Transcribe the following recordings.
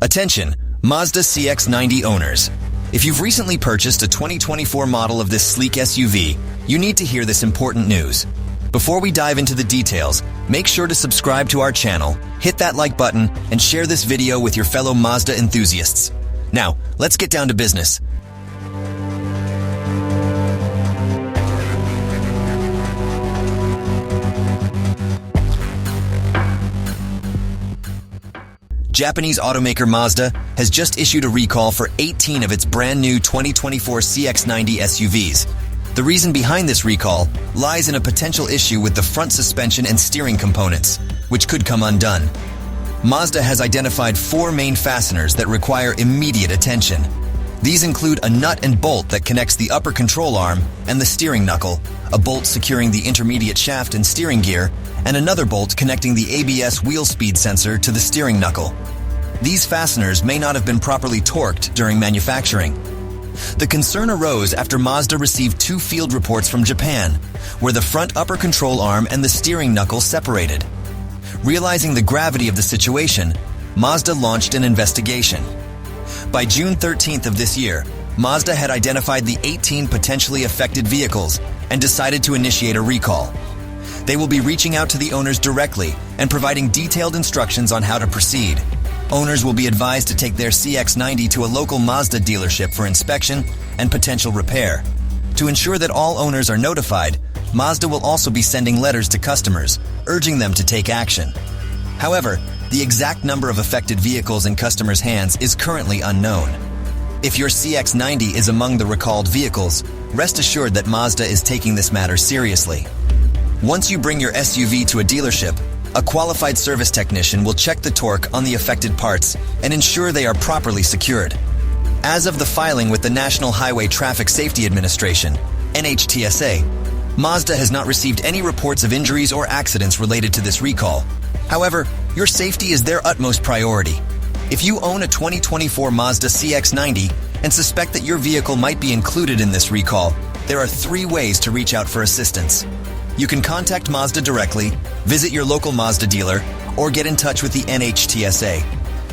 Attention, Mazda CX90 owners. If you've recently purchased a 2024 model of this sleek SUV, you need to hear this important news. Before we dive into the details, make sure to subscribe to our channel, hit that like button, and share this video with your fellow Mazda enthusiasts. Now, let's get down to business. Japanese automaker Mazda has just issued a recall for 18 of its brand new 2024 CX90 SUVs. The reason behind this recall lies in a potential issue with the front suspension and steering components, which could come undone. Mazda has identified 4 main fasteners that require immediate attention. These include a nut and bolt that connects the upper control arm and the steering knuckle, a bolt securing the intermediate shaft and steering gear, and another bolt connecting the ABS wheel speed sensor to the steering knuckle. These fasteners may not have been properly torqued during manufacturing. The concern arose after Mazda received 2 field reports from Japan, where the front upper control arm and the steering knuckle separated. Realizing the gravity of the situation, Mazda launched an investigation. By June 13th of this year, Mazda had identified the 18 potentially affected vehicles and decided to initiate a recall. They will be reaching out to the owners directly and providing detailed instructions on how to proceed. Owners will be advised to take their CX90 to a local Mazda dealership for inspection and potential repair. To ensure that all owners are notified, Mazda will also be sending letters to customers, urging them to take action. However, the exact number of affected vehicles in customers' hands is currently unknown. If your CX90 is among the recalled vehicles, rest assured that Mazda is taking this matter seriously. Once you bring your SUV to a dealership, a qualified service technician will check the torque on the affected parts and ensure they are properly secured. As of the filing with the National Highway Traffic Safety Administration, NHTSA, Mazda has not received any reports of injuries or accidents related to this recall. However, your safety is their utmost priority. If you own a 2024 Mazda CX90 and suspect that your vehicle might be included in this recall, there are 3 ways to reach out for assistance. You can contact Mazda directly, visit your local Mazda dealer, or get in touch with the NHTSA.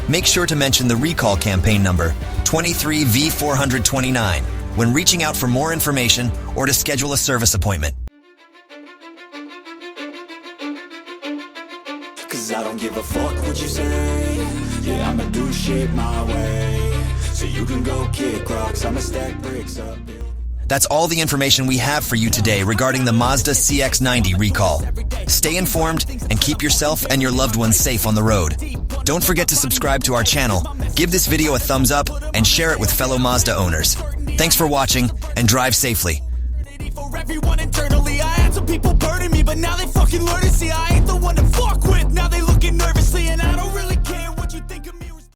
Make sure to mention the recall campaign number 23V429 when reaching out for more information or to schedule a service appointment. Cause I don't give a fuck what you say. Yeah, I'ma do shit my way. So you can go kick rocks, I'ma stack bricks up. That's all the information we have for you today regarding the Mazda CX90 recall. Stay informed and keep yourself and your loved ones safe on the road. Don't forget to subscribe to our channel, give this video a thumbs up, and share it with fellow Mazda owners. Thanks for watching, and drive safely. For everyone internally, I had some people burning me, but now they fucking learn to see I